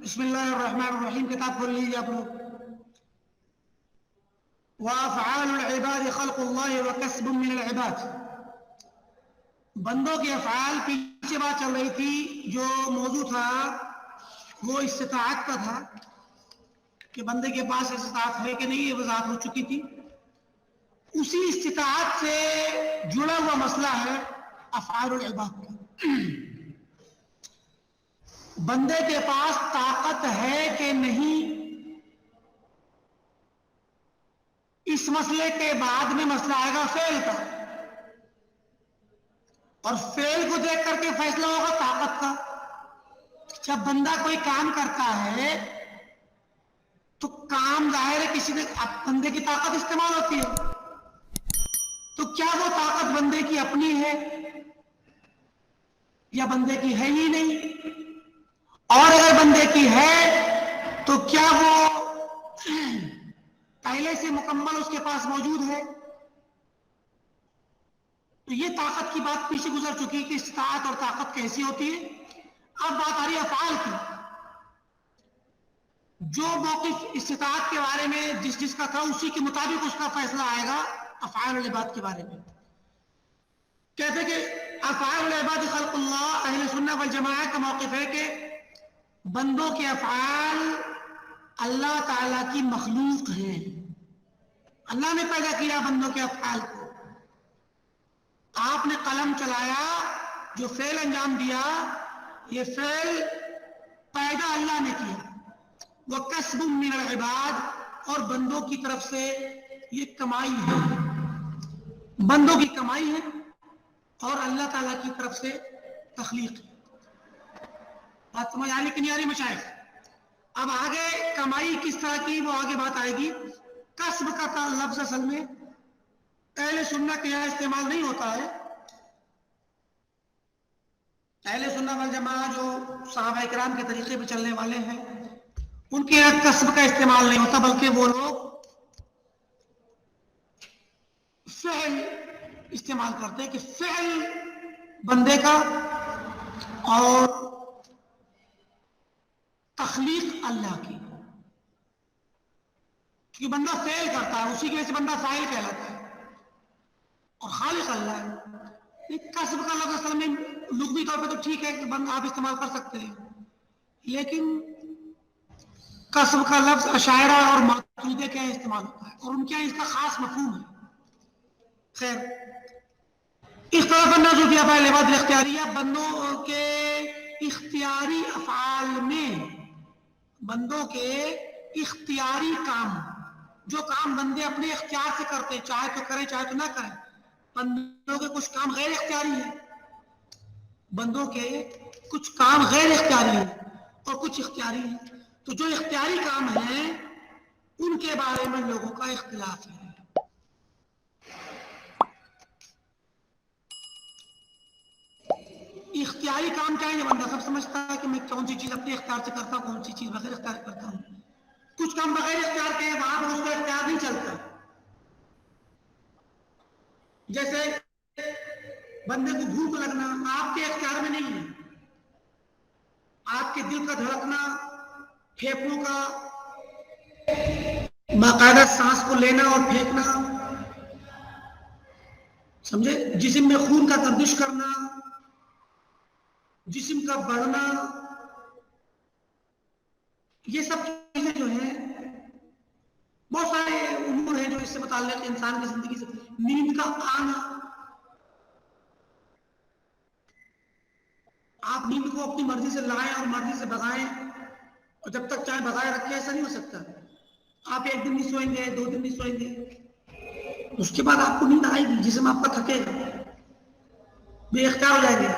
بسم اللہ الرحمن الرحیم. کتاب کھول لیجیے آپ لوگ. وافعال العباد خلق اللہ وکسب من العباد. بندوں کے افعال، پیچھے بات چل رہی تھی، جو موضوع تھا وہ استطاعت کا تھا کہ بندے کے پاس استطاعت ہے کہ نہیں، یہ وضاحت ہو چکی تھی. اسی استطاعت سے جڑا ہوا مسئلہ ہے افعال العباد کا. بندے کے پاس طاقت ہے کہ نہیں، اس مسئلے کے بعد میں مسئلہ آئے گا فعل کا، اور فعل کو دیکھ کر کے فیصلہ ہوگا طاقت کا. جب بندہ کوئی کام کرتا ہے تو کام ظاہر ہے کسی نے بندے کی طاقت استعمال ہوتی ہے، تو کیا وہ طاقت بندے کی اپنی ہے یا بندے کی ہے ہی نہیں؟ اور اگر بندے کی ہے تو کیا وہ پہلے سے مکمل اس کے پاس موجود ہے؟ تو یہ طاقت کی بات پیچھے گزر چکی کہ استطاعت اور طاقت کیسی ہوتی ہے. اب بات آ رہی ہے افعال کی. جو موقف استطاعت کے بارے میں جس کا تھا اسی کے مطابق اس کا فیصلہ آئے گا افعال العباد کے بارے میں. کہتے کہ افعال العباد خلق اللہ، اہل سنت والجماعت کا موقف ہے کہ بندوں کے افعال اللہ تعالی کی مخلوق ہیں. اللہ نے پیدا کیا بندوں کے افعال کو. آپ نے قلم چلایا، جو فعل انجام دیا، یہ فعل پیدا اللہ نے کیا. وَكَسْبٌ مِّنَ الْعِبَادِ، اور بندوں کی طرف سے یہ کمائی ہے، بندوں کی کمائی ہے اور اللہ تعالیٰ کی طرف سے تخلیق ہے. بات سمجھ آنے کی نہیں آ رہی مشائخ؟ اب آگے کمائی کس طرح کی وہ آگے بات آئے گی. کسب کا لفظ اصل میں اہل سنت کے یہاں استعمال نہیں ہوتا ہے. اہل سنت والجماعہ جو صحابہ کرام کے طریقے پہ چلنے والے ہیں، ان کے یہاں کسب کا استعمال نہیں ہوتا، بلکہ وہ لوگ فعل استعمال کرتے ہیں کہ فعل بندے کا اور تخلیق اللہ کی. کیونکہ بندہ فعل کرتا ہے، اسی کی وجہ سے بندہ فاعل کہلاتا ہے، اور خالق اللہ ہے. کسب کا لفظ اصل میں لغوی طور پہ تو ٹھیک ہے کہ بندہ آپ استعمال کر سکتے ہیں، لیکن کسب کا لفظ اشاعرہ اور ماتریدیہ کے یہاں استعمال ہوتا ہے، اور ان کے یہاں اس کا خاص مفہوم ہے. خیر، اختلاف النظر فی افعال العباد الاختیاریہ، بندوں کے اختیاری افعال میں، بندوں کے اختیاری کام، جو کام بندے اپنے اختیار سے کرتے، چاہے تو کریں چاہے تو نہ کریں. بندوں کے کچھ کام غیر اختیاری ہیں، بندوں کے کچھ کام غیر اختیاری ہیں اور کچھ اختیاری ہیں. تو جو اختیاری کام ہیں ان کے بارے میں لوگوں کا اختلاف ہے. اختیاری کام کیا ہے؟ بندہ سب سمجھتا ہے کہ میں کون سی چیز اپنے اختیار سے کرتا ہوں، کون سی چیز بغیر اختیار کرتا ہوں. کچھ کام بغیر اختیار کے ہیں، وہاں پر اس کا اختیار نہیں چلتا. جیسے بندے کو بھوک لگنا آپ کے اختیار میں نہیں ہے. آپ کے دل کا دھڑکنا، پھیپھڑوں کا باقاعدہ سانس کو لینا اور پھینکنا، سمجھے، جسم میں خون کا گردش کرنا، جسم کا بڑھنا، یہ سب چیزیں جو ہیں، بہت سارے امور ہیں جو اس سے متعلق انسان کی زندگی سے. نیند کا آنا، آپ نیند کو اپنی مرضی سے لائیں اور مرضی سے بھگائیں، اور جب تک چاہے بھگائے رکھیں، ایسا نہیں ہو سکتا. آپ ایک دن نہیں سوئیں گے، 2 دن نہیں سوئیں گے، اس کے بعد آپ کو نیند آئے گی، جسم آپ کا تھکے گا، بے اختیار ہو جائیں گے.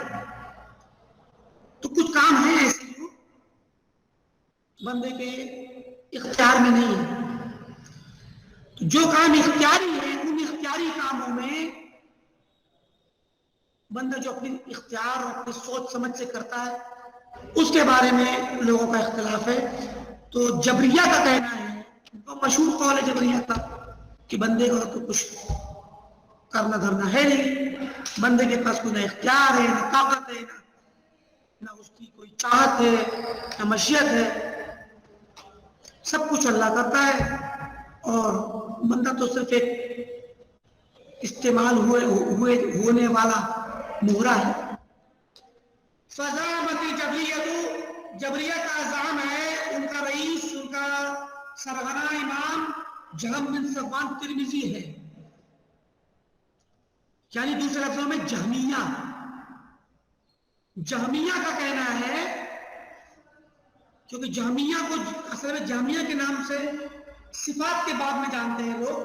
تو کچھ کام ہیں ایسے جو بندے کے اختیار میں نہیں ہے. جو کام اختیاری ہے، ان اختیاری کاموں میں بندہ جو اپنی اختیار اور اپنی سوچ سمجھ سے کرتا ہے، اس کے بارے میں لوگوں کا اختلاف ہے. تو جبریہ کا کہنا ہے، وہ مشہور قول ہے جبریہ کا، کہ بندے کو تو کچھ کرنا دھرنا ہے نہیں، بندے کے پاس کوئی نہ اختیار ہے، نہ طاقت ہے، نہ اس کی کوئی چاہت ہے، نہ مشیت ہے. سب کچھ اللہ کرتا ہے اور بندہ تو صرف ایک استعمال ہونے والا مہرا ہے. فزعمت الجبریہ، جبریہ کا زعم ہے، ان کا رئیس، ان کا سرغنہ امام جہم بن صفوان ترمذی ہے، یعنی دوسرے لفظوں میں جہمیہ. جہمیہ کا کہنا ہے، کیونکہ جہمیہ کو اصل میں جہمیہ کے نام سے صفات کے بعد میں جانتے ہیں لوگ،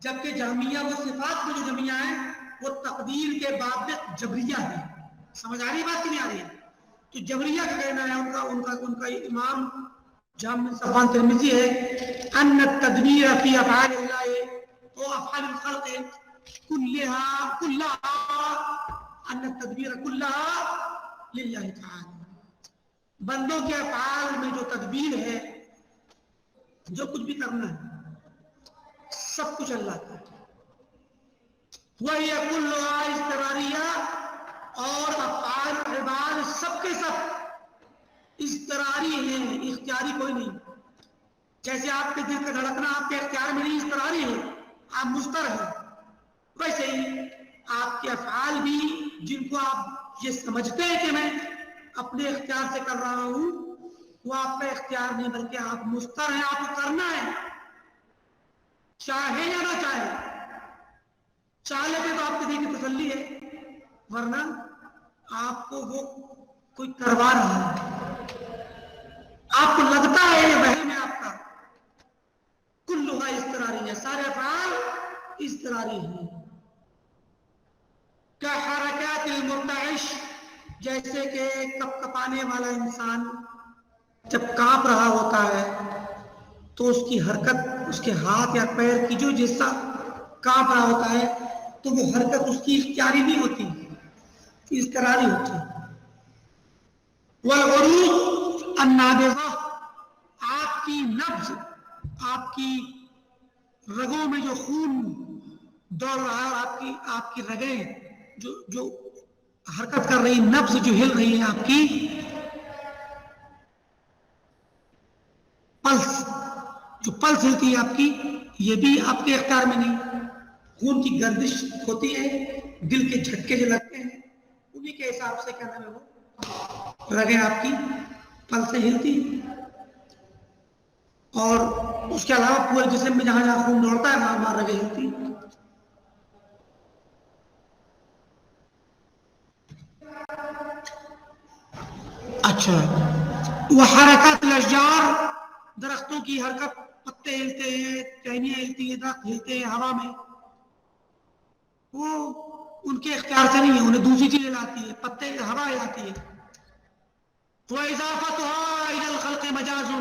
جبکہ جہمیہ وہ صفات میں جو جہمیہ ہے وہ تقدیر کے بعد میں جبریہ ہے. سمجھ آ رہی بات کہ نہیں آ رہی ہے؟ تو جبریہ کا کہنا ہے، ان کا امام جہم بن صفوان ترمذی ہے، ان التدبیر فی افعال اللہ و افعال الخلق كلها ان التدبیر كلها للہ تعالی. بندوں کے افعال میں جو تدبیر ہے، جو کچھ بھی کرنا ہے، سب کچھ اللہ کا ہے. وَهِيَ كُلُّهَا اضطراریہ، اور افعال عباد سب کے سب اضطراری ہیں، اختیاری کوئی نہیں. جیسے آپ کے دل کا دھڑکنا آپ کے اختیار میں نہیں، اضطراری ہے، آپ مضطر ہیں. ویسے ہی آپ کے افعال بھی، جن کو آپ یہ سمجھتے ہیں کہ میں اپنے اختیار سے کر رہا ہوں، وہ آپ کا اختیار نہیں بلکہ آپ مضطر ہیں، آپ کو کرنا ہے چاہے یا نہ چاہے. چاہ لیتے تو آپ کے دل کی تسلی ہے، ورنہ آپ کو وہ کوئی کروا رہا ہے، آپ کو لگتا ہے یہ وہم ہے آپ کا. کلھا اضطراری ہے، سارے افعال اضطراری ہیں. کحرکات المرتعش، جیسے کہ کپ کپانے والا انسان جب کانپ رہا ہوتا ہے تو اس کی حرکت، اس کے ہاتھ یا پیر کی جو جسا کانپ رہا ہوتا ہے تو وہ حرکت اس کی اختیاری نہیں ہوتی، اضطراری ہوتی ہے. والعروق النابضہ، آپ کی نبض، آپ کی رگوں میں جو خون دوڑ رہا ہے، آپ کی رگیں جو حرکت کر رہی، نبض جو ہل رہی ہے، آپ کی پلس جو پلس ہلتی ہے آپ کی، یہ بھی آپ کے اختیار میں نہیں. خون کی گردش ہوتی ہے، دل کے جھٹکے جو لگتے ہیں، انہی کے حساب سے کہنا ہے وہ رگیں آپ کی پلس سے ہلتی. اور اس کے علاوہ پورے جسم میں جہاں جہاں خون دوڑتا ہے وہاں وہاں رگیں ہلتی. اچھا، وہ حرکات الاشجار، درختوں کی حرکت، پتے ہلتے ہیں، ٹہنیاں ہلتی ہیں، درخت ہلتے ہیں ہوا میں، وہ ان کے اختیار سے نہیں ہے، انہیں دوسری چیز ہلاتی ہے، پتے ہوا ہلاتی ہے. وَإِضَافَتُهَا إِلَى الْخَلْقِ مَجَازٌ،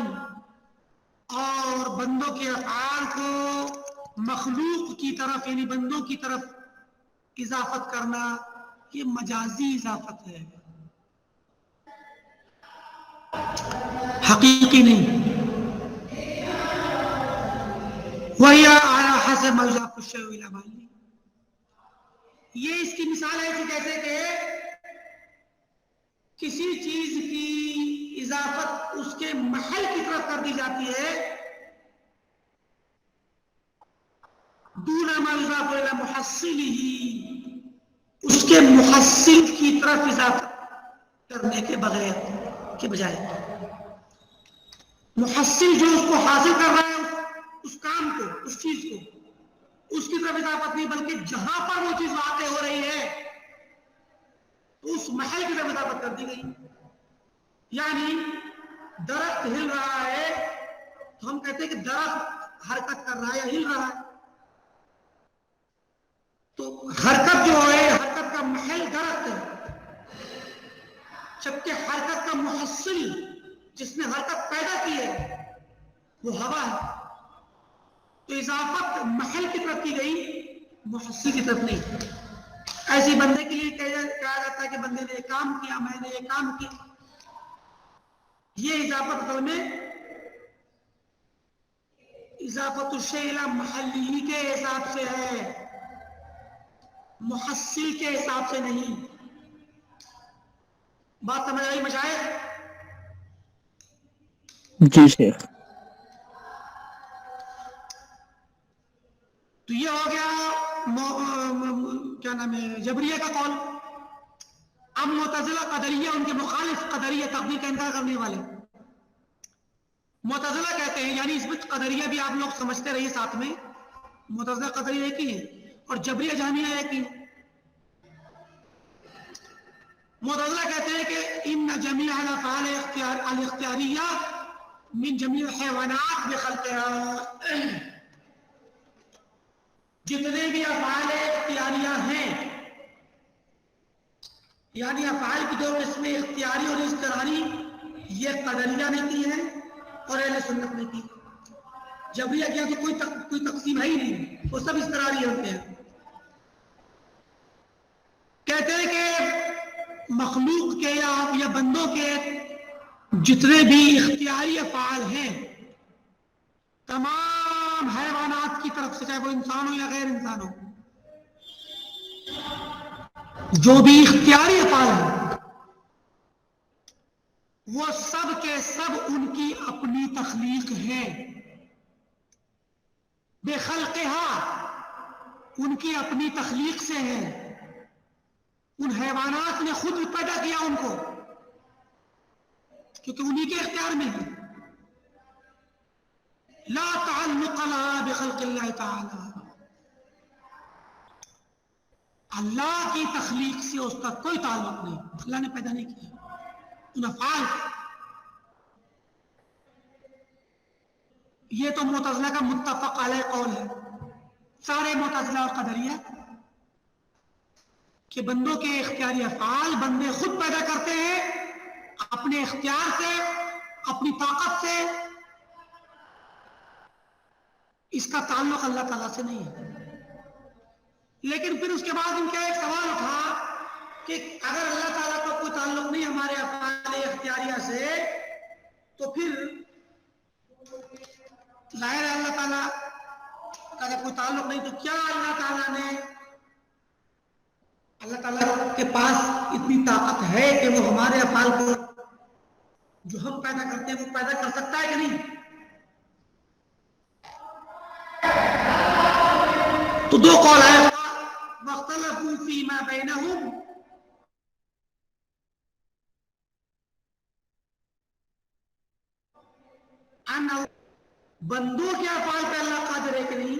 اور بندوں کے افعال کو مخلوق کی طرف، یعنی بندوں کی طرف اضافت کرنا، یہ مجازی اضافت ہے، حقیقی نہیں. وَهِيَ عَلَى حَسَبِ مَا يُضَافُ الشَّيْءُ إِلَى مَحَلِّهِ، یہ اس کی مثال ہے کہ جیسے کہ کسی چیز کی اضافت اس کے محل کی طرف کر دی جاتی ہے، دون ما يضاف الى محصله، اس کے محصل کی طرف اضافت کرنے کے بغیر کے بجائے. محصل جو اس کو حاصل کر رہا ہے، اس کام کو، اس چیز کو، اس کی طرف اضافت نہیں، بلکہ جہاں پر وہ چیز واقع ہو رہی ہے اس محل کی طرف اضافت کر دی گئی. یعنی درخت ہل رہا ہے تو ہم کہتے ہیں کہ درخت حرکت کر رہا ہے یا ہل رہا ہے، تو حرکت جو ہے، حرکت کا محل درخت ہے، جبکہ حرکت کا محصل، جس نے حرکت پیدا کی ہے، وہ ہوا ہے. تو اضافت محل کی طرف کی گئی، محصل کی طرف نہیں. ایسی بندے کے لیے کہا جاتا ہے کہ بندے نے یہ کام کیا، میں نے یہ کام کیا. یہ اضافت اصل میں اضافت الشیء الی محلہ کے حساب سے ہے، محصل کے حساب سے نہیں. بات سمجھ آئی مشائخ؟ جی شیخ. تو یہ ہو گیا کیا نام ہے جبریہ کا قول. اب معتزلہ قدریہ ان کے مخالف قدریہ تقدیر کا انکار کرنے والے معتزلہ کہتے ہیں, یعنی اس میں قدریہ بھی آپ لوگ سمجھتے رہیے ساتھ میں, معتزلہ قدریہ ایک ہی ہے اور جبریہ جہمیہ ایک ہی. معتزلہ کہتے ہیں کہ ان جمیع الافعال الاختیاریہ من جمیع الحیوانات بخلقها, جتنے بھی افعال اختیاریہ ہیں, یعنی افعال کی دو قسمیں اختیاری اور اضطراری, یہ قدریہ نے کی ہے اور اہل سنت نے کی. جبریہ کیا تو کوئی تقسیم ہے ہی نہیں, وہ سب اضطراری ہوتے ہیں. کہتے ہیں کہ مخلوق کے یا بندوں کے جتنے بھی اختیاری افعال ہیں تمام حیوانات کی طرف سے, چاہے وہ انسان ہو یا غیر انسان ہو, جو بھی اختیاری افعال ہیں وہ سب کے سب ان کی اپنی تخلیق ہے. بے خلقہا, ان کی اپنی تخلیق سے ہے. ان حیوانات نے خود پیدا کیا ان کو, کیونکہ انہی کے اختیار میں ہے. لا تعلق لها بخلق اللہ تعالی, اللہ کی تخلیق سے اس کا کوئی تعلق نہیں, اللہ نے پیدا نہیں کیا ان افعال. یہ تو معتزلہ کا متفق علیہ قول ہے, سارے معتزلہ اور قدریہ, کہ بندوں کے اختیاری افعال بندے خود پیدا کرتے ہیں اپنے اختیار سے, اپنی طاقت سے, اس کا تعلق اللہ تعالیٰ سے نہیں ہے. لیکن پھر اس کے بعد ان کا ایک سوال اٹھا کہ اگر اللہ تعالیٰ کو کوئی تعلق نہیں ہمارے افعال اختیاریہ سے, تو پھر ظاہر ہے اللہ تعالیٰ کا جب کوئی تعلق نہیں تو کیا اللہ تعالیٰ کے پاس اتنی طاقت ہے کہ وہ ہمارے افعال کو جو ہم پیدا کرتے ہیں وہ پیدا کر سکتا ہے کہ نہیں؟ تو دو قول ہے, واختلفوا فیما بینہم, بندوں کے افعال پہ اللہ قادر ہے کہ نہیں؟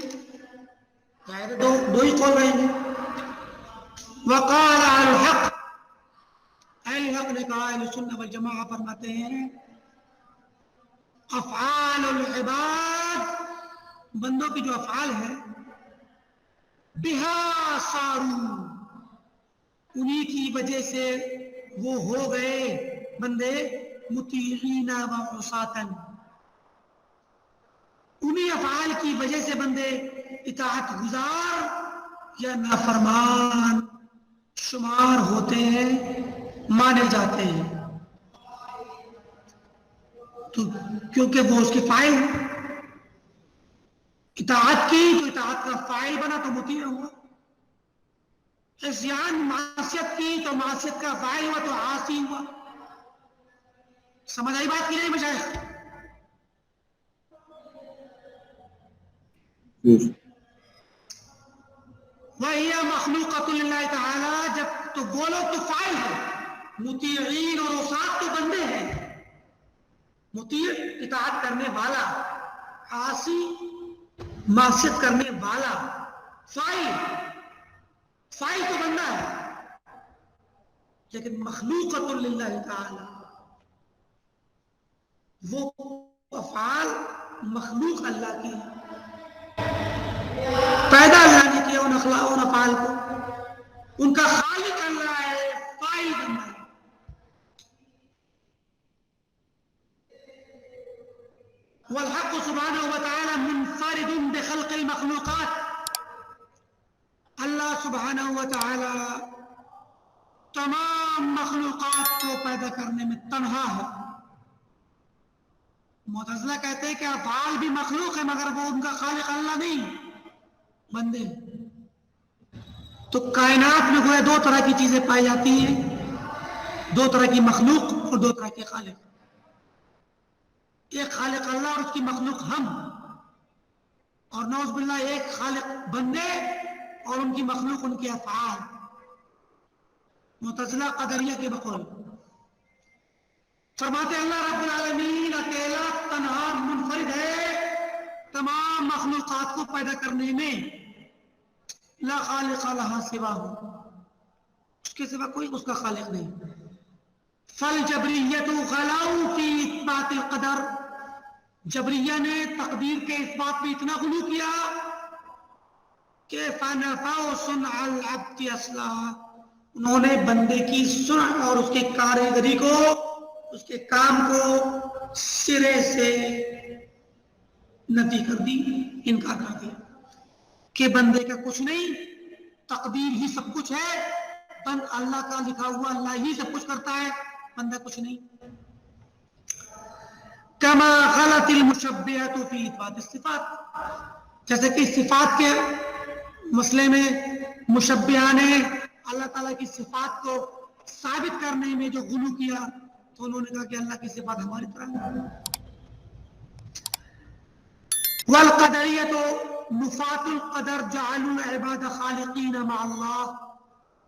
ظاہر دو ہی قول رہیں گے. وقال اہل الحق, اہل حق نے کہا, اہل سنت والجماعہ فرماتے ہیں افعال العباد, بندوں کی جو افعال ہیں, بہا صاروا, انہی کی وجہ سے وہ ہو گئے بندے مطیعین و عصاتا, انہی افعال کی وجہ سے بندے اطاعت گزار یا نافرمان شمار ہوتے ہیں, مانے جاتے ہیں. تو کیونکہ وہ اس کے فاعل اطاعت کی تو اطاعت کا فاعل بنا تو مطیع ہوا, عصیان معصیت کی تو معصیت کا فاعل ہوا تو عاصی ہوا. سمجھ آئی بات کی نہیں مشائخ؟ وَهِيَ مَخْلُوقَةٌ لِلَّهِ تَعَالَى, جب تو بولو تو فاعل ہے, مطیعین اور عصاة تو بندے ہیں. مطیع اطاعت کرنے والا, عاصی معصیت کرنے والا, فاعل تو بندہ ہے. لیکن مخلوقۃ للہ تعالی, وہ افعال مخلوق اللہ کی, پیدا اللہ نے کیا ان افعال کو, ان کا خالق اللہ ہے, فاعل بندہ ہے. والحق سبحانہ وتعالی منفرد بخلق المخلوقات, اللہ سبحانہ وتعالی تمام مخلوقات کو پیدا کرنے میں تنہا ہے. معتزلہ کہتے ہیں کہ افعال بھی مخلوق ہے مگر وہ ان کا خالق اللہ نہیں, بندے. تو کائنات میں گویا دو طرح کی چیزیں پائی جاتی ہیں, دو طرح کی مخلوق اور دو طرح کے خالق. ایک خالق اللہ اور اس کی مخلوق ہم. اور نعوذ باللہ ایک خالق بندے اور ان کی مخلوق ان کے افعال. معتزلہ قدریہ کے بقول فرماتے اللہ رب العالمین اکیلا تنہا منفرد ہے تمام مخلوقات کو پیدا کرنے میں. لا خالق لہا سوا ہو، اس کے سوا کوئی اس کا خالق نہیں. فالجبریت غلوا فی اثبات القدر، جبریہ نے تقدیر کے اس بات میں اتنا غلو کیا کہ فنفوا صنع العبد اصلا، انہوں نے بندے کی صنع اور اس کے کاریگری کو، اس کے کام کو سرے سے نفی کر دی، انکار کر دیا کہ بندے کا کچھ نہیں، تقدیر ہی سب کچھ ہے، بند اللہ کا لکھا ہوا اللہ ہی سب کچھ کرتا ہے، بندہ کچھ نہیں. کما غلط المشبہۃ فی اثبات الصفات، جیسے کہ صفات کے مسئلے میں مشبہہ نے اللہ تعالیٰ کی صفات کو ثابت کرنے میں جو غلو کیا تو انہوں نے کہا کہ اللہ کی صفات ہماری طرح. والقدریۃ نفاة القدر جعلوا العباد خالقین مع اللہ،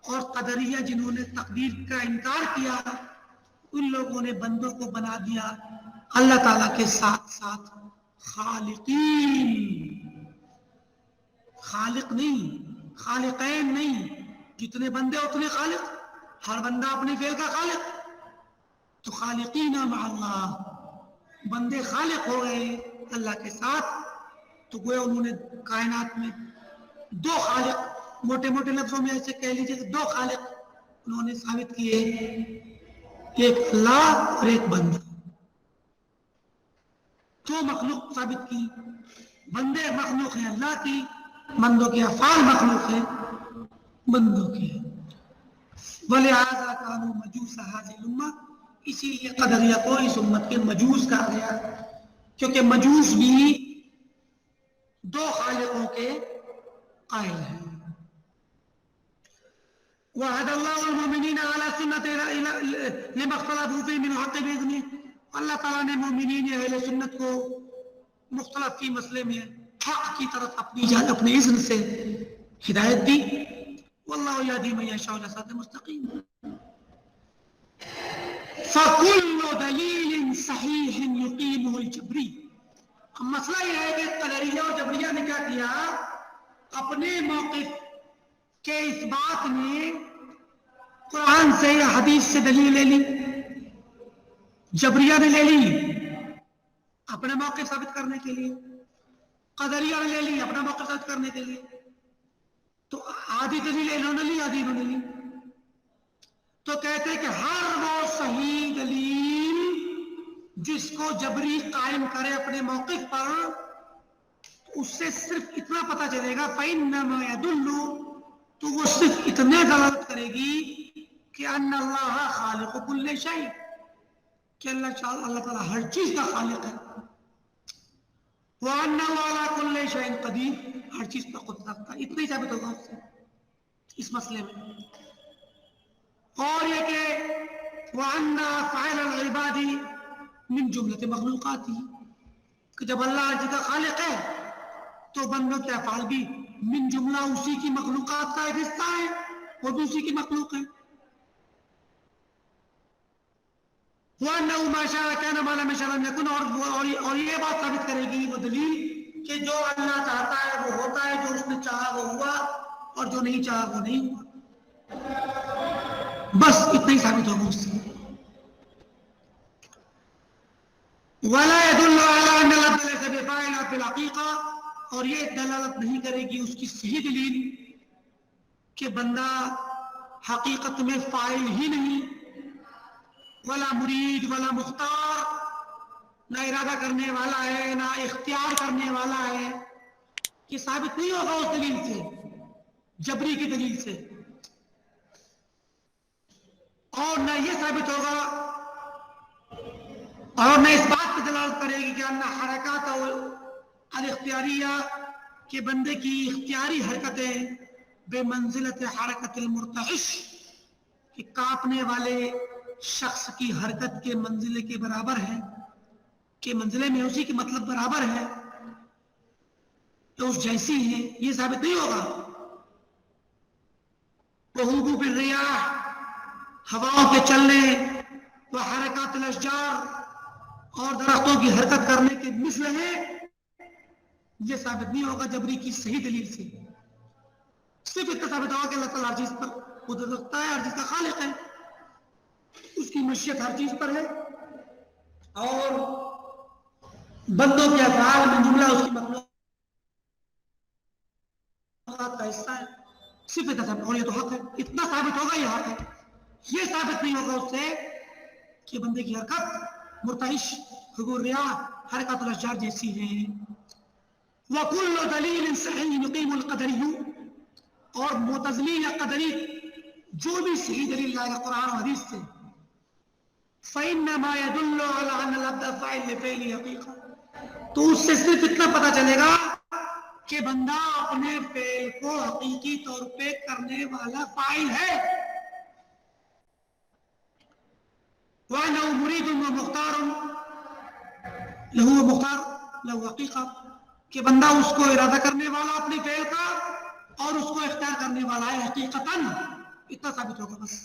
اور قدریہ جنہوں نے تقدیر کا انکار کیا ان لوگوں نے بندوں کو بنا دیا اللہ تعالیٰ کے ساتھ ساتھ خالقین، خالق نہیں، خالقین نہیں، جتنے بندے اتنے خالق، ہر بندہ اپنے فعل کا خالق. تو خالقین مع اللہ، بندے خالق ہو گئے اللہ کے ساتھ. تو گویا انہوں نے کائنات میں دو خالق، موٹے موٹے لفظوں میں ایسے کہہ لیجیے کہ دو خالق انہوں نے ثابت کیے، ایک اللہ اور ایک بندہ. دو مخلوق ثابت کی، بندے مخلوق ہیں اللہ کی، بندوں کے افعال مخلوق ہیں بندوں کے. وَلِهَذَا كَانُوا مَجُوسَ هَذِهِ الْأُمَّةِ، اسی لیے قدریہ کو اس امت کے مجوس کہا گیا، کیونکہ مجوس بھی دو خالقوں کے قائل ہیں. وَعَدَ اللَّهُ الْمُؤْمِنِينَ عَلَى سُنَّةِ لِمَا اخْتَلَفُوا فِيهِ مِنْ الْحَقِّ بِإِذْنِهِ، اللہ تعالیٰ نے مومنین اہل سنت کو مختلف فی مسئلے میں حق کی طرف اپنے اذن سے ہدایت دی. وَاللَّهُ يَهْدِي مَن يَشَاءُ إِلَىٰ صِرَاطٍ مُسْتَقِيمٍ. فَكُلُّ دَلِيلٍ صَحِيحٍ يُقِيمُهُ الْجَبْرِيُّ. اب مسئلہ یہ ہے کہ قدریہ اور جبریہ نے کیا کیا، اپنے موقف کے اس بات میں قرآن سے یا حدیث سے دلیل لے لی. جبریہ نے لے لی اپنے موقف ثابت کرنے کے لیے، قدریہ نے لے لی اپنا موقف ثابت کرنے کے لیے. تو آدھی دلیل انہوں نے لی، آدھی انہوں نے لی. تو کہتے ہیں کہ ہر وہ صحیح دلیل جس کو جبری قائم کرے اپنے موقف پر، اس سے صرف اتنا پتہ چلے گا فَإِنَّمَا يَدُلُّ، تو وہ صرف اتنے دلالت کرے گی کہ ان اللہ خالق کل شیء، کہ اللہ تعالیٰ ہر چیز کا خالق ہے. وَأَنَّهُ عَلَىٰ كُلِّ شَيْءٍ قَدِيرٌ، ہر چیز پر قدرت رکھتا ہے. اتنا ہی ثابت ہوگا اس سے اس مسئلے میں. اور یہ کہ وَأَنَّ أَفْعَالَ الْعِبَادِ مِن جُمْلَةِ مَخْلُوقَاتِهِ، کہ جب اللہ ہر چیز کا خالق ہے تو بندوں کے افعال بھی من جملہ اسی کی مخلوقات کا ایک حصہ ہے، وہ بھی اسی کی مخلوق ہے. وَأَنَّهُ مَا شَاءَ كَانَ مَا لَمْ يَشَأْ لَمْ يَكُنْ، اور یہ بات ثابت کرے گی وہ دلیل کہ جو اللہ چاہتا ہے وہ ہوتا ہے، جو اس نے چاہا وہ ہوا، اور جو نہیں چاہا وہ نہیں ہوا. بس اتنا ہی ثابت ہوگا اس سے. وَلَا يَدُلُّ عَلَىٰ أَنَّ الْعَبْدَ لَيْسَ بِفَاعِلٍ فِي الْحَقِيقَةِ، اور یہ دلالت نہیں کرے گی اس کی صحیح دلیل کہ بندہ حقیقت میں فاعل ہی نہیں، ولا مرید ولا مختار، نہ ارادہ کرنے والا ہے نہ اختیار کرنے والا ہے. یہ ثابت نہیں ہوگا اس دلیل سے، جبری کی دلیل سے. اور نہ یہ ثابت ہوگا، اور نہ اس بات پہ دلالت کرے گی کہ انہا حرکات الاختیاریہ، کہ بندے کی اختیاری حرکتیں بے منزلت حرکت المرتعش، کہ کانپنے والے شخص کی حرکت کے منزلے کے برابر ہے، کہ منزلے میں اسی کے مطلب برابر ہے. اس جیسی ہیں، یہ ثابت نہیں ہوگا. وہوبو بالریاح، ہواؤں کے چلنے، وحرکات الاشجار، اور درختوں کی حرکت کرنے کے مثل ہے، یہ ثابت نہیں ہوگا جبری کی صحیح دلیل سے. صرف اتنا ثابت ہوگا کہ اللہ تعالیٰ ہر چیز پر قدرت رکھتا ہے، ہر چیز کا خالق ہے، اس کی مشیت ہر چیز پر ہے، اور بندوں کے افعال میں جملہ اس کی مخلوقات کا حصہ ہے. صرف اتنا ثابت، اور یہ تو حق ہے، اتنا ثابت ہوگا یہ حق ہے. یہ ثابت نہیں ہوگا اس سے کہ بندے کی حرکت مرتعش حبور ریاح حرکات الاشجار جیسی ہے. وَكُلُّ دَلِيلٍ صَحِيحٍ يُقِيمُ الْقَدَرِيُّ، اور معتزلی یا قدری جو بھی صحیح دلیل لائے گا قرآن و حدیث سے، فَإِنَّمَا يَدُلُّ عَلَىٰ أَنَّ الْعَبْدَ فَاعِلٌ لِفِعْلِهِ حَقِيقَةً، تو اس سے صرف اتنا پتا چلے گا کہ بندہ اپنے فعل کو حقیقی طور پہ کرنے والا فاعل ہے. وَأَنَّهُ مُرِيدٌ وَمُخْتَارٌ لَهُ مُخْتَارٌ لَهُ حَقِيقَةٌ، کہ بندہ اس کو ارادہ کرنے والا اپنے فعل کا اور اس کو اختیار کرنے والا ہے حقیقتاً. اتنا ثابت ہوگا بس.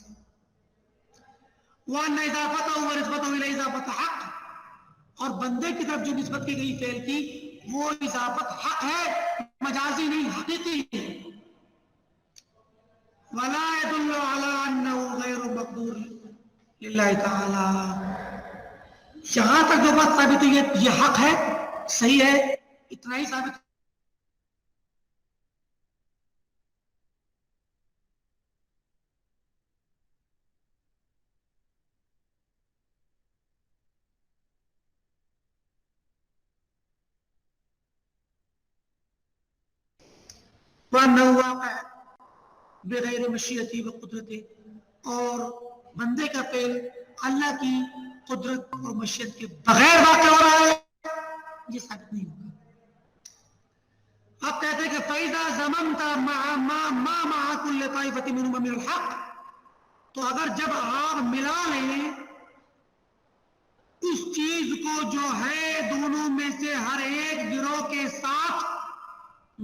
وَأَنَّ إِضَافَتَهُ وَنِسْبَتَهُ إِلَى إِضَافَةِ حق، اور بندے کی طرف جو نسبت کی گئی فعل کی وہ اضافت حق ہے، مجازی نہیں، حقیقی ہے. وَلَا يَدُلُّ عَلَىٰ أَنَّهُ غَيْرُ مَقْدُورٍ لِلَّهِ تَعَالَىٰ. یہاں تک جو بات ثابت ہوئی ہے یہ حق ہے، صحیح ہے، اتنا ہی ثابت. وَأَنَّهُ وَاقِعٌ بِغَيْرِ مَشِيَّتِهِ وَقُدْرَتِهِ، اور بندے کا فعل اللہ کی قدرت اور مشیت کے بغیر واقع ہو رہا ہے، یہ ثابت نہیں ہوگا. آپ کہتے ہیں کہ فَإِذَا زَمَمْتَ مَعَ كُلِّ طَائِفَةٍ مِّنْهُمْ مِنَ الْحَقِّ، تو اگر جب آپ ملا لیں اس چیز کو جو ہے دونوں میں سے ہر ایک گروہ کے ساتھ،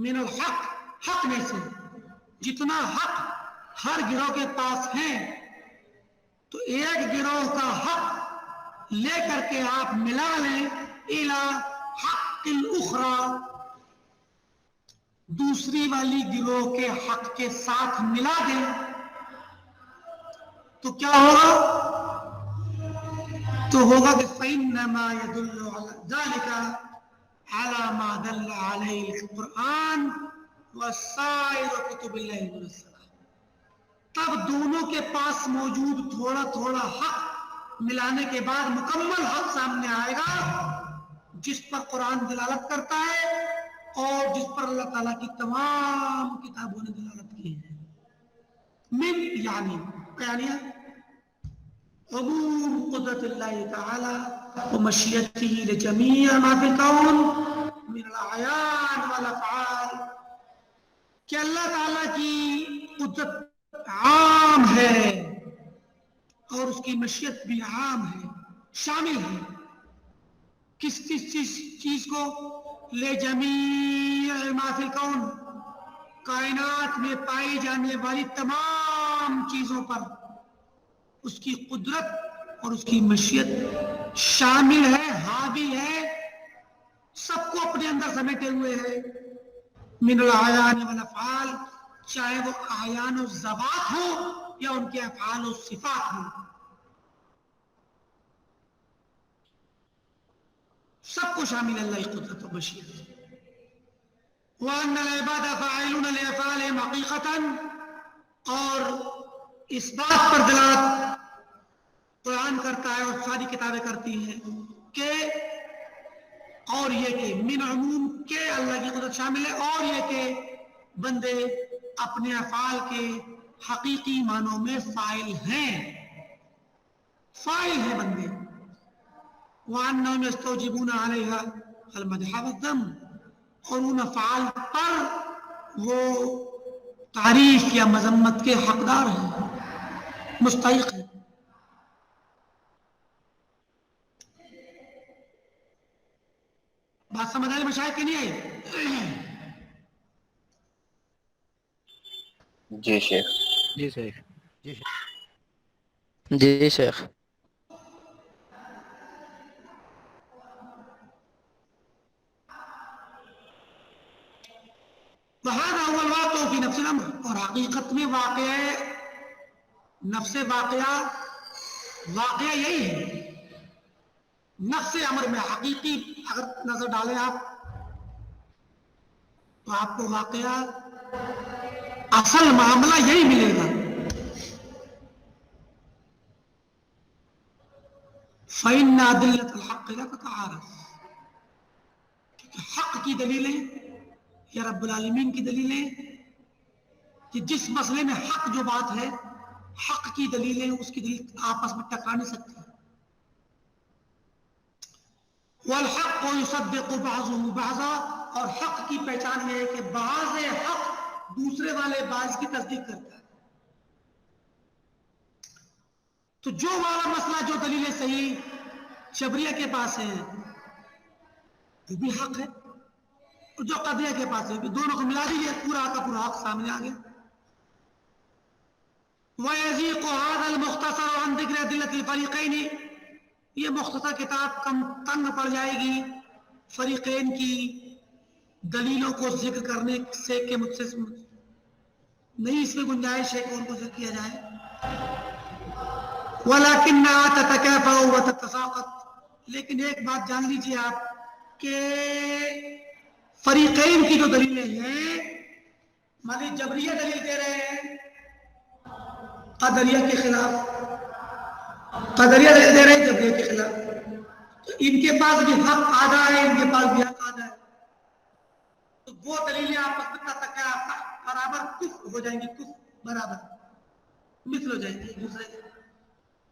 من الحق، حق میں سے جتنا حق ہر گروہ کے پاس ہے، تو ایک گروہ کا حق لے کر کے آپ ملا لیں الى حق الاخرى، دوسری والی گروہ کے حق کے ساتھ ملا دیں، تو کیا ہوگا؟ تو ہوگا کہ فَإِنَّمَا يَدُلُّ عَلَىٰ ذَلِكَ عَلَىٰ مَا دَلَّ عَلَيْهِ الْقُرْآنُ وَالسَّائِرُ كُتُبِ اللَّهِ الْمُنَزَّلَةِ. تب دونوں کے پاس موجود تھوڑا تھوڑا حق ملانے کے بعد مکمل حق سامنے آئے گا جس پر قرآن دلالت کرتا ہے اور جس پر اللہ تعالیٰ کی تمام کتابوں نے دلالت کی ہے. من یعنی بیانیہ عموم قدرت اللہ تعالی ومشیته لجمیع ما فی الکون من الاعیان والافعال، کہ اللہ تعالیٰ کی قدرت عام ہے اور اس کی مشیت بھی عام ہے، شامل ہے. کس چیز کو؟ لجمیع ما فی الکون، کائنات میں پائی جانے والی تمام چیزوں پر اس کی قدرت اور اس کی مشیت شامل ہے، حاوی ہے، سب کو اپنے اندر سمیٹے ہوئے ہے. من الاعیان والافعال، چاہے وہ اعیان و ذوات ہو یا ان کے افعال و صفات ہوں، سب کو شامل اللہ کی قدرت و مشیت. وَأَنَّ الْعِبَادَ فَاعِلُونَ لِأَفْعَالِهِمْ حَقِيقَةً، اور اس بات پر دلالت قرآن کرتا ہے اور ساری کتابیں کرتی ہیں کہ، اور یہ کہ من عموم کے اللہ کی قدرت شامل ہے، اور یہ کہ بندے اپنے افعال کے حقیقی معنوں میں فاعل ہیں، فاعل ہیں بندے. وَأَنَّهُمْ يَسْتَوْجِبُونَ عَلَيْهَا الْمَدْحَ وَالذَّمَّ، اور ان افعال پر وہ تعریف یا مذمت کے حقدار ہیں، مستحق ہیں. بات سمجھ آئی مشاہد کی نہیں آئی؟ جی شیخ. جی شیخ. جی شیخ. وهذا هو الواقع في نفس الامر. اور حقیقت میں نفس واقعہ یہی ہے. نفس امر میں حقیقی اگر نظر ڈالیں آپ تو آپ کو واقعہ اصل معاملہ یہی ملے گا. فَإِنَّ أَدِلَّةَ الْحَقِّ لَا تَتَعَارَضُ. کیونکہ حق کی دلیلیں یا رب العالمین کی دلیلیں کہ جس مسئلے میں حق جو بات ہے حق کی دلیلیں اس کی دلیل آپس میں ٹکرا نہیں سکتی. وَالْحَقُّ يُصَدِّقُ بَعْضُهُ بَعْضًا. اور حق کی پہچان یہ ہے کہ بعض حق دوسرے والے بعض کی تصدیق کرتا ہے. تو جو والا مسئلہ جو دلیل صحیح جبریہ کے پاس ہے وہ بھی حق ہے اور جو قدریہ کے پاس ہے دونوں کو ملا دیجیے پورا کا پورا حق سامنے آ گیا. وَيَزِيقُ هَذَا الْمُخْتَصَرُ عَنْ ذِكْرِ أَدِلَّةِ الْفَرِيقَيْنِ. یہ مختصر کتاب کم تنگ پڑ جائے گی فریقین کی دلیلوں کو ذکر کرنے سے کہ مجھ سے نہیں اس میں گنجائش ہے کہ ان کو ذکر کیا جائے. وَلَكِنَّهَا تَتَكَافَأُ وَتَتَسَاقَطُ. لیکن ایک بات جان لیجیے آپ کہ فریقین کی جو دلیلیں ہیں مالی جبریہ دلیل دے رہے ہیں قدریہ کے خلاف، قدریہ دلیل دے رہے ہیں جبریہ کے خلاف. تو ان کے پاس بھی حق آدھا ہے ان کے پاس بھی حق آدھا ہے. تو وہ دلیلیں آپس میں برابر کفر ہو جائیں گی. کفر برابر مثل ہو جائیں گے ایک دوسرے کے.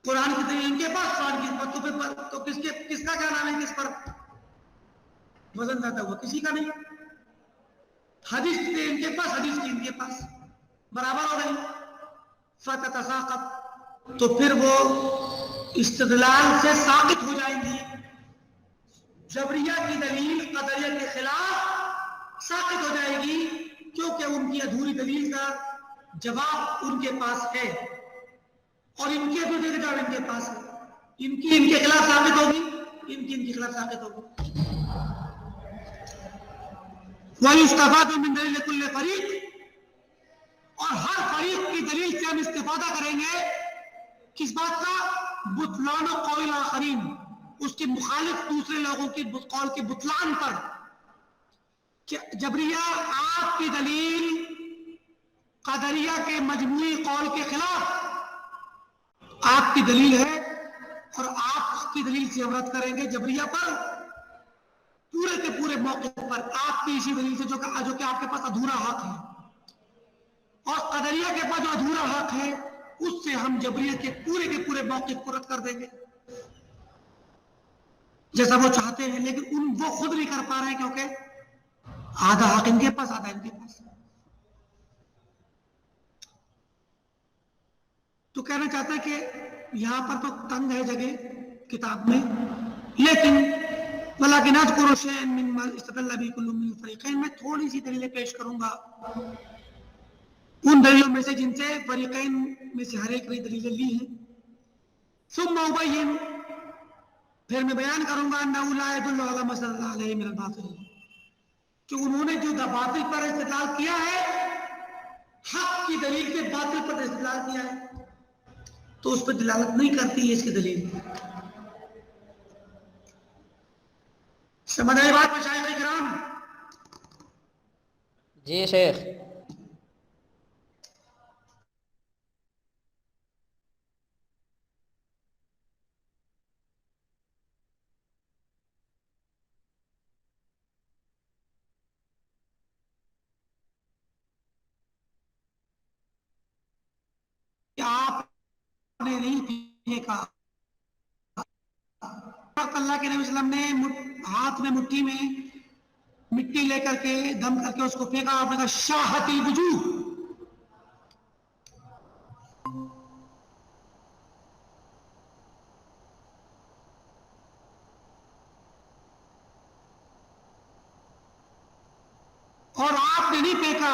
قرآن کی دلیل ان کے پاس قرآن کی تو کس کا کیا نام ہے کس پر وزن زیادہ ہوا؟ کسی کا نہیں. حدیث کی دلیل ان کے پاس حدیث کی ان کے پاس برابر ہو رہی. فتتساقط. تو پھر وہ استدلال سے ساقط ہو جائیں گی. جبریہ کی دلیل قدریہ کے خلاف ساقط ہو جائے گی کیونکہ ان کی ادھوری دلیل کا جواب ان کے پاس ہے اور ان کی ادھوری دلیل ان کے پاس ہے. ان کی ان کے خلاف ثابت ہوگی ان کی ان کے خلاف ثابت ہوگی. وَيُسْتَفَادُ مِنْ دَلِيلِ كُلِّ فَرِيقٍ. اور ہر فریق کی دلیل سے ہم استفادہ کریں گے کس بات کا؟ بطلان قول آخرین. اس کی مخالف دوسرے لوگوں کی قول کے بطلان پر. کہ جبریہ آپ کی دلیل قدریہ کے مجموعی قول کے خلاف آپ کی دلیل ہے اور آپ اس کی دلیل سے عبرت کریں گے جبریہ پر پورے کے پورے موقع پر آپ کی اسی دلیل سے جو کہ آپ کے پاس ادھورا حق ہے اور قدریہ کے پاس جو ادھورا حق ہے اس سے ہم جبریہ کے پورے موقف کو رد کر دیں گے جیسا وہ چاہتے ہیں. لیکن وہ خود نہیں کر پا رہے ہیں کیونکہ آدھا حق ان کے پاس آدھا ان کے پاس. تو کہنا چاہتا ہے کہ یہاں پر تو تنگ ہے جگہ کتاب میں لیکن وَلَكِنْ أَذْكُرُ شَيْئًا مِّمَّا اسْتَدَلَّ بِهِ كُلٌّ مِّنَ الْفَرِيقَيْنِ. میں تھوڑی سی دلیلیں پیش کروں گا ان دلیلوں میں سے جن سے فریقین میں سے ہر ایک نے دلیلیں لی ہیں. ثم أبين. پھر میں بیان کروں گا أنه لا يدل على ما استدل عليه من الباطل. کہ انہوں نے جو باطل پر استدلال کیا ہے حق کی دلیل کے باطل پر استدلال کیا ہے تو اس پر دلالت نہیں کرتی ہے اس کی دلیل. سمجھ آئی بات مشائخ کرام؟ جی شیخ. آپ نے نہیں دیکھا اللہ کے نبی صلی اللہ علیہ وسلم نے ہاتھ میں مٹھی میں مٹی لے کر کے دم کر کے اس کو پھینکا. آپ نے کہا شاہت الوجوہ. اور آپ نے نہیں پھینکا